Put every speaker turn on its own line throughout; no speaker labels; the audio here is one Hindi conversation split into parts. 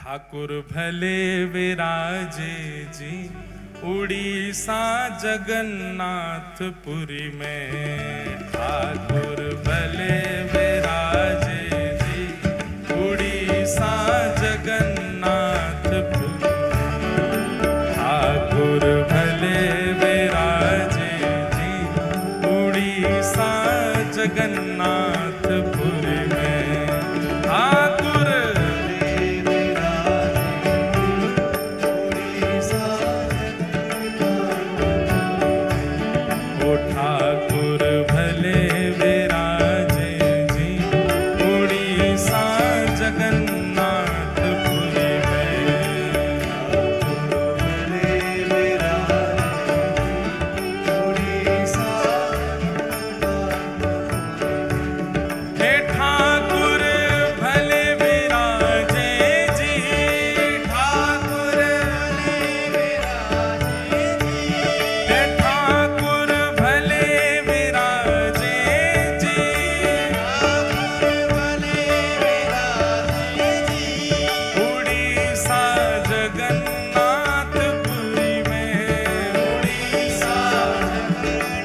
ठाकुर भले विराजे जी उड़ीसा जगन्नाथपुरी में। ठाकुर भले विराजे जी उड़ीसा जगन्नाथपुरी। ठाकुर भले विराजे जी उड़ीसा जगन्नाथपुरी में। ठाकुर ठाकुर भले विराजे जी उड़ीसा जगन्नाथपुरी में। ठाकुर भले विराजे उड़ीसा। हे ठाकुर भले विराजे जी। ठाकुर भले विराजे जी। हे ठाकुर भले विराजे जी। ठाकुर भले विराजे जी उड़ीसा जगन्नाथपुरी में। उड़ीसा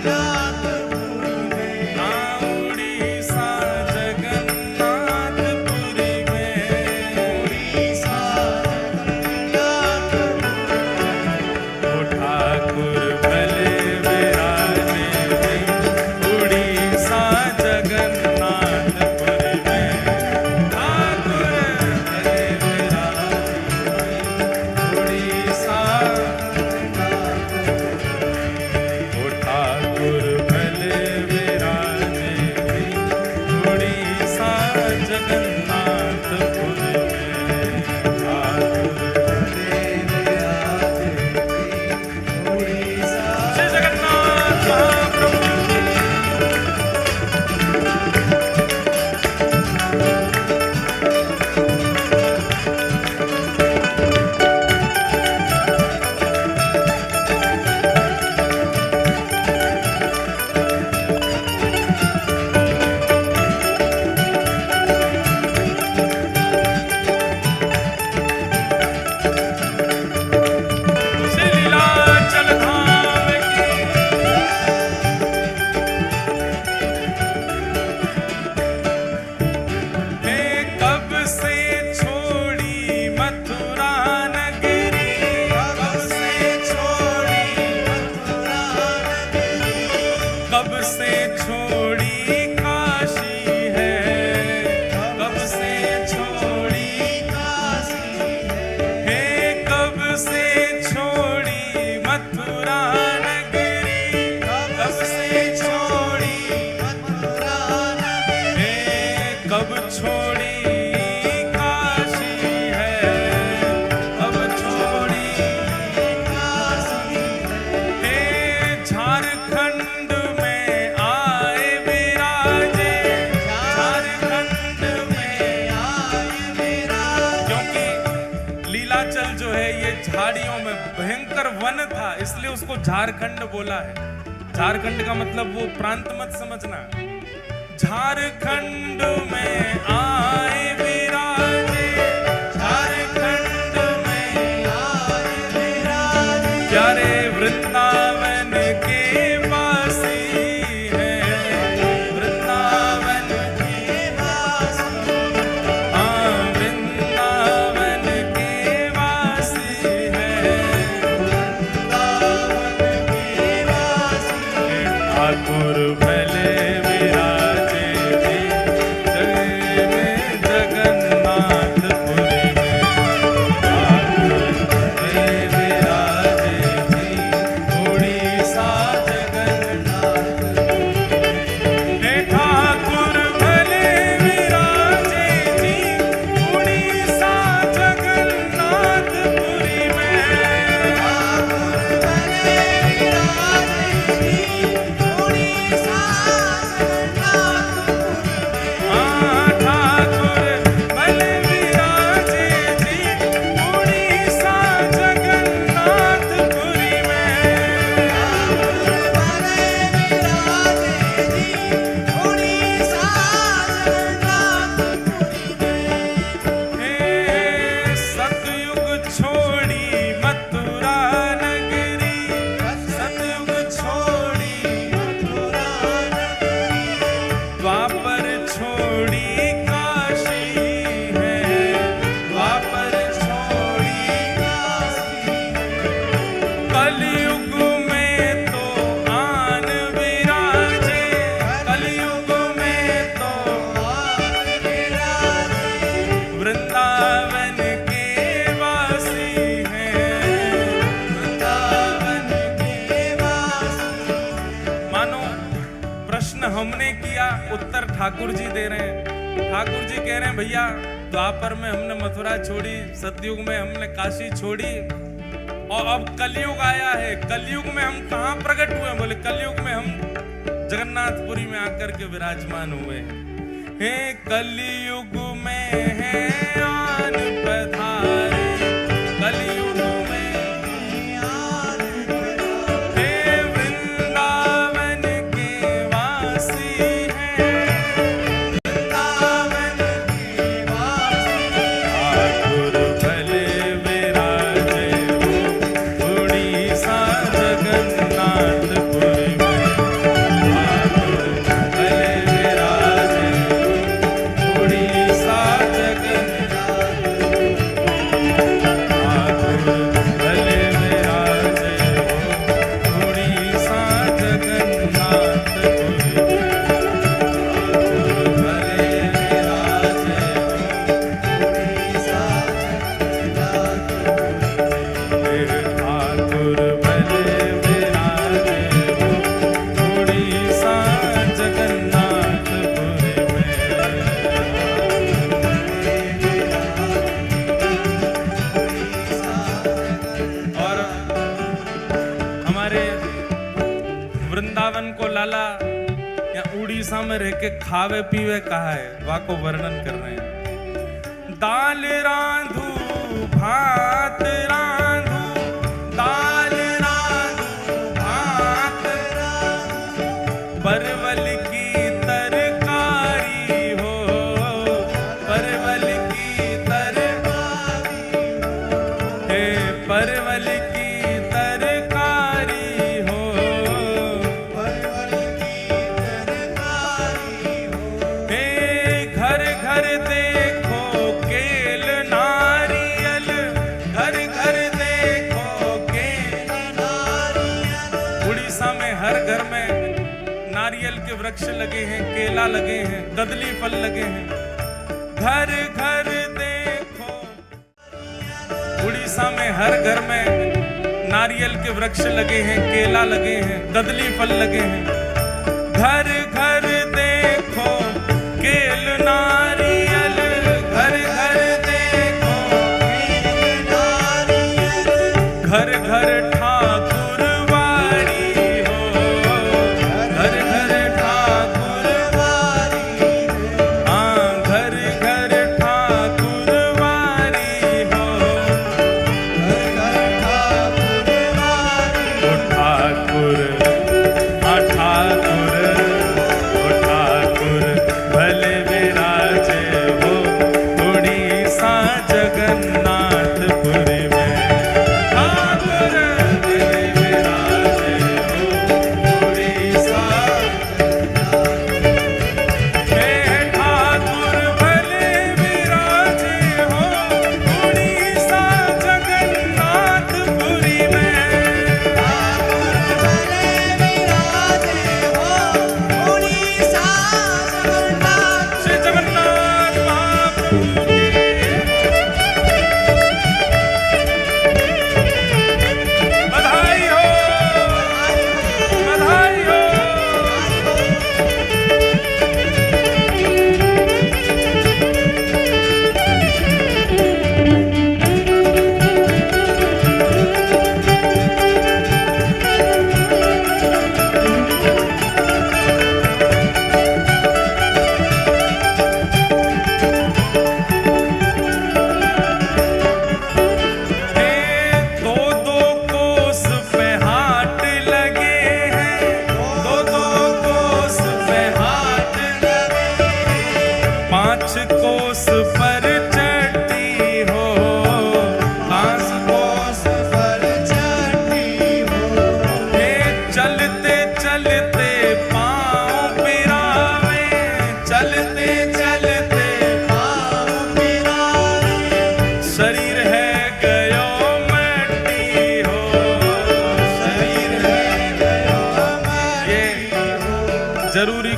जगन्नाथपुरी में। उड़ीसा जगन्नाथपुरी में। उड़ीसा जगन्नाथपुरी। ठाकुर भले विराजे जी उड़ीसा जगन्नाथपुरी में। ठाकुर भले विराजे उड़ीसा। ठाकुर भले विराजे जी उड़ीसा जगन्नाथपुरी में। ठाकुर भले विराजे जी उड़ीसा। श्री जगन्नाथ महाप्रभु। श्री लीलाचल धाम की। हे कब से छोड़ी मथुरा नगरी। कब से छोड़ी मथुरा नगरी। कब से छोड़ी काशी है। कब से छोड़ी काशी है। हे कब से छोड़ी मथुरा नगरी। कब से छोड़ी मथुरा नगरी। हे कब छोड़ी काशी है। कब छोड़ी काशी है। हे झारखंड में आए विराजे। झारखंड में आए विराजे। क्योंकि लीलाचल जो है ये झाड़ियों में भयंकर वन था, इसलिए उसको झारखंड बोला है। झारखंड का मतलब वो प्रांत मत समझना। झारखंड में आए विराजे। झारखंड में आए विराजे। प्यारे वृंदावन के वासी हैं। वृंदावन के वासी। हाँ वृंदावन के वासी हैं। वृंदावन के वासी। ठाकुर भले विराजे जी जग में जग ठाकुर जी दे रहे हैं। ठाकुर जी कह रहे हैं भैया द्वापर में हमने मथुरा छोड़ी, सतयुग में हमने काशी छोड़ी और अब कलयुग आया है। कलयुग में हम कहाँ प्रकट हुए? बोले कलयुग में हम जगन्नाथपुरी में आकर के विराजमान हुए हैं। कलयुग में है आन पधारे, कलयुग में आन पधारे, हे वृंदावन के वासी हैं, वृंदावन के वासी। ठाकुर भले विराजे हो उड़ीसा जगन्नाथपुरी में। वृंदावन को लाला या उड़ीसा में रह के खावे पीवे कहा है, वहां को वर्णन कर रहे हैं। दाल रांधू भात रांधू, दाल रांधू भात रांधू, परवल की तरकारी हो, परवल की तरकारी, हे परवल की नारियल के वृक्ष लगे हैं, केला लगे हैं, कदली फल लगे हैं। घर घर देखो, उड़ीसा में हर घर में नारियल के वृक्ष लगे हैं, केला लगे हैं, कदली फल लगे हैं। घर घर देखो केल नारियल, घर घर देखो केल नारियल, घर घर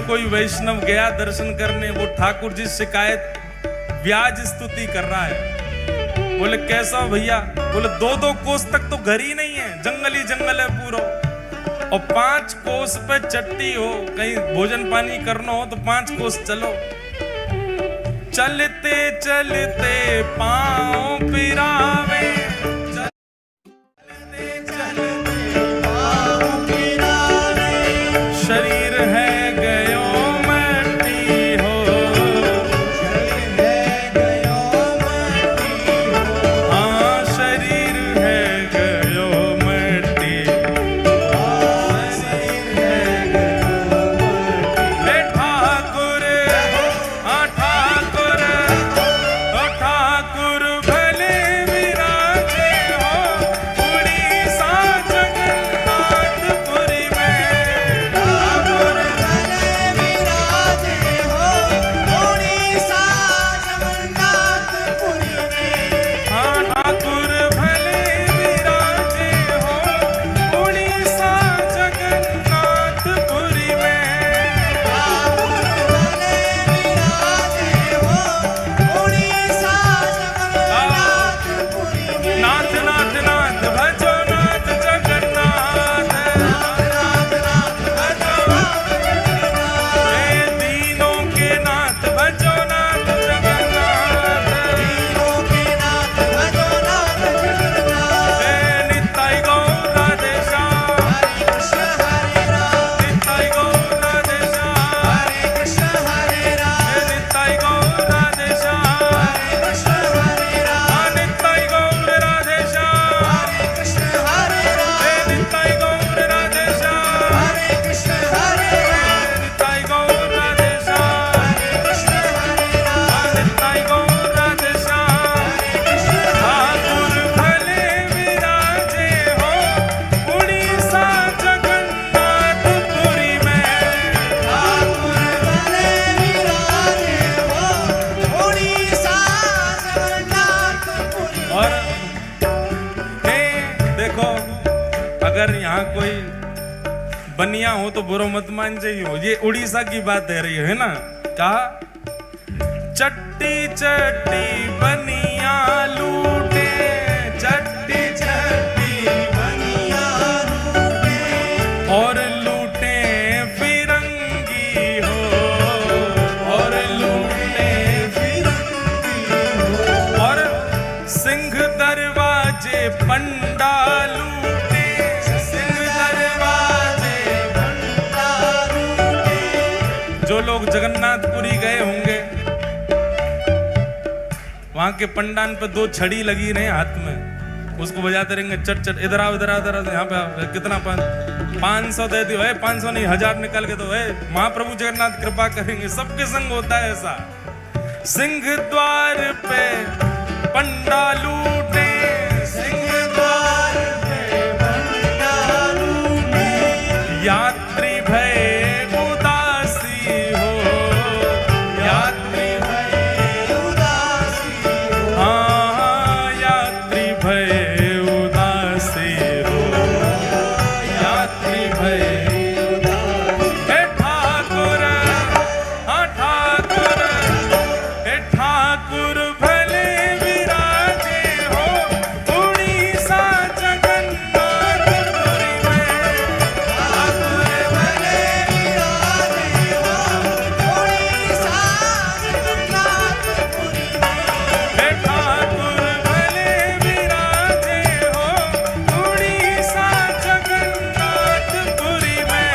कोई वैष्णव गया दर्शन करने, वो ठाकुर जी शिकायत व्याज स्तुति कर रहा है। बोले कैसा भैया? बोले 2-2 कोस तक तो घर ही नहीं है, जंगल ही जंगल है पूरा। और 5 कोस पे चट्टी हो, कहीं भोजन पानी करना हो तो 5 कोस चलो। चलते चलते पाँव पिरावे, चलते चलते पाँव पिरावे, शरीर है गयो मट्टी हो, शरीर है गयो मट्टी हो, हाँ शरीर है गयो मट्टी, शरीर है गयो मट्टी। ठाकुर हाँ ठाकुर, ओ ठाकुर भले विराजे हो उड़ीसा जगन्नाथपुरी में, ठाकुर भले विराजे हो उड़ीसा जगन्नाथपुरी में, हाँ ठाकुर भले विराजे हो उड़ीसा जगन्नाथपुरी में, ठाकुर भले विराजे हो उड़ीसा जगन्नाथपुरी में। नाथ नाथ नाथ भजो नाथ जगन्नाथ, नाथ नाथ भजो नाथ जगन्नाथ, हे दीनों के नाथ भजो नाथ जगन्नाथ, दीनों के नाथ भजो नाथ जगन्नाथ, हे नित्य गौर राधे श्याम, हरे कृष्ण हरे राम, नित्य गौर राधे श्याम, हरे कृष्ण हरे राम, हे नित्य गौर राधे श्याम, हरे कृष्ण हरे राम, नित्य गौर राधे श्याम, हरे कृष्ण हरे राम, हे नित्य गौर राधे श्याम, हरे कृष्ण हरे राम, नित्य गौर राधे श्याम, हरे कृष्ण हरे राम, नित्य गौर राधे श्याम, हरे कृष्ण। ठाकुर भले विराजे हो उड़ीसा जगन्नाथपुरी में, ठाकुर भले विराजे हो उड़ीसा जगन्नाथपुरी में। और देखो, अगर यहाँ कोई बनिया हो तो बुरा मत मान जाइए, ये उड़ीसा की बात है रही है ना। कहा चट्टी चट्टी बनिया लूटे, चट्टी चट्टी बनिया लूटे, और लूटे फिरंगी हो, और लूटे फिरंगी हो, और सिंह दरवाजे पंडा लूटे, सिंह दरवाजे पंडा लूटे। जो लोग जगन्नाथपुरी गए होंगे, वहां के पंडान पे 2 छड़ी लगी रहे हाथ में, उसको बजाते रहेंगे चट चट, इधर आओ इधर आओ इधर आओ, यहाँ पे आओ, कितना 500 दे दियो, 500 नहीं 1000 निकल के दो, महाप्रभु जगन्नाथ कृपा करेंगे। सबके संग होता है ऐसा। सिंह द्वार पे पंडा लूटे, सिंह द्वार पे पंडा लूटे, यात्री भय उदासी हो, यात्री भय उदासी हो, हाँ यात्री भय उदासी हो, यात्री भय उदासी। हे ठाकुर हाँ ठाकुर, हे ठाकुर भले विराजे हो उड़ीसा जगन्नाथपुरी में, ठाकुर भले विराजे हो उड़ीसा जगन्नाथपुरी में, हे ठाकुर भले विराजे हो उड़ीसा जगन्नाथपुरी में,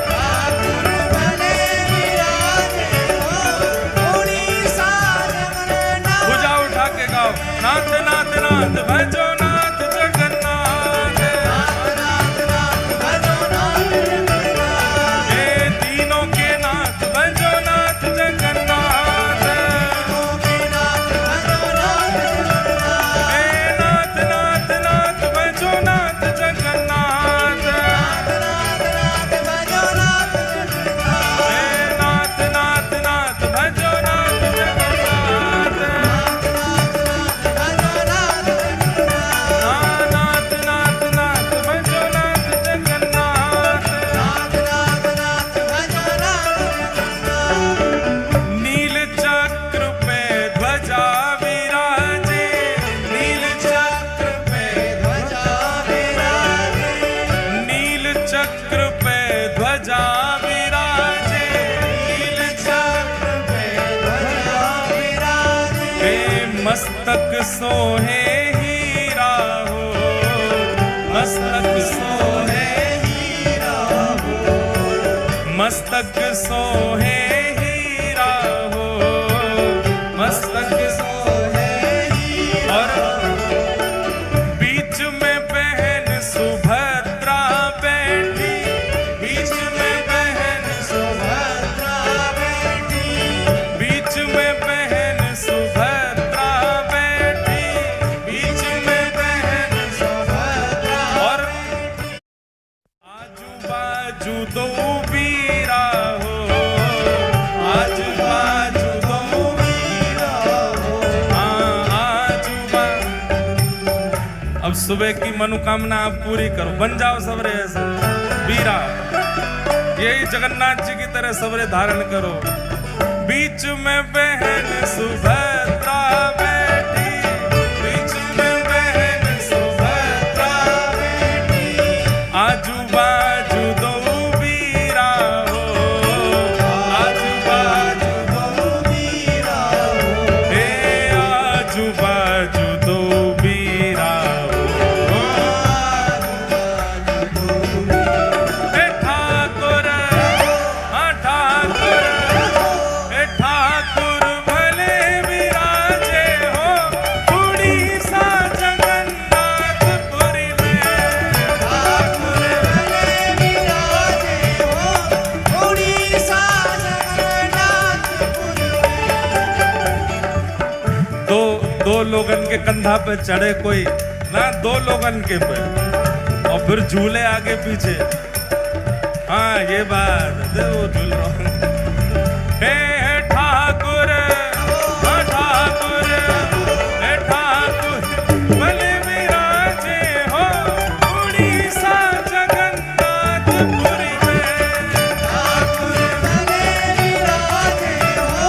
ठाकुर भले विराजे हो उड़ीसा जगन्नाथ। भुजा उठा के गाओ, नाथ नाथ नाथ भजो नाथ जगन्नाथ, नाथ नाथ नाथ भजो नाथ जगन्नाथ, हे दीनों के नाथ भजो नाथ जगन्नाथ, दीनों के नाथ भजो नाथ जगन्नाथ, हे नाथ नाथ नाथ भजो नाथ जगन्नाथ, नाथ नाथ नाथ भजो नाथ जगन्नाथ, हे नाथ नाथ नाथ भजो नाथ जगन्नाथ, नाथ नाथ नाथ भजो नाथ जगन्नाथ। सोहे हीरा हो, मस्तक सोहे हीरा हो, मस्तक सोहे हीरा हो, मस्तक सोहे हीरा। और बीच में बहन सुभद्रा बैठी, बीच में बहन सुभद्रा बैठी, बीच में बहन सुभद्रा बैठी, बीच में बहन सुभद्रा। और आजू बाजू दो बीरा हो, आजू बाजू दो बीरा हो, हाँ आजू बाजू। अब सुबह की मनोकामना आप पूरी करो, बन जाओ सबरे ऐसे बीरा, यही जगन्नाथ जी की तरह सबरे धारण करो। बीच में बहन सुभद्रा बैठी, बीच में बहन सुभद्रा बैठी, आजू बाजू दो बीरा हो, आजू बाजू दो बीरा हो, हे आजू बाजू दो बीरा हो, आजू बाजू दो बीरा। हे ठाकुर, हाँ ठाकुर, हे ठाकुर भले विराजे हो, उड़ीसा जगन्नाथपुरी में।
ठाकुर भले विराजे हो, उड़ीसा जगन्नाथपुरी में।
दो लोगन के कंधा पे चढ़े कोई ना, दो लोगन के पे, और फिर झूले आगे पीछे। हाँ ये बात दे, वो झूल रहा हूँ। हे ठाकुर, हाँ ठाकुर, हे ठाकुर भले विराजे हो, उड़ीसा जगन्नाथपुरी में।
ठाकुर भले विराजे हो,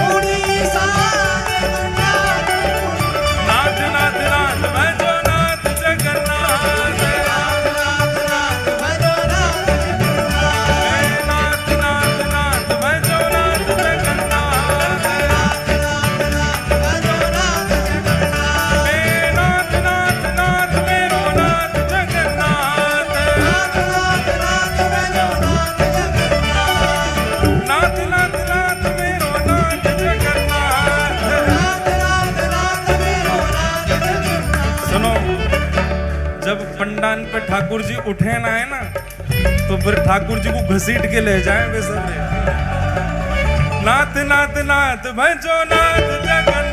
उड़ीसा जगन्नाथपुरी में।
नाथ नाथ नाथ भजो नाथ जगन्नाथ,
नाथ नाथ नाथ भजो नाथ जगन्नाथ,
हे नाथ नाथ नाथ भजो नाथ जगन्नाथ,
नाथ नाथ नाथ भजो नाथ जगन्नाथ,
हे नाथ नाथ नाथ मेरो नाथ जगन्नाथ,
नाथ नाथ नाथ भजो नाथ जगन्नाथ,
नाथ नाथ नाथ मेरो नाथ जगन्नाथ।
नाथ नाथ नाथ मेरो नाथ जगन्नाथ।
सुनो, जब पंडान पे ठाकुर जी उठे ना है ना, तो फिर ठाकुर जी को घसीट के ले जाए वे सब। नाथ नाथ नाथ भजो नाथ जगन्नाथ।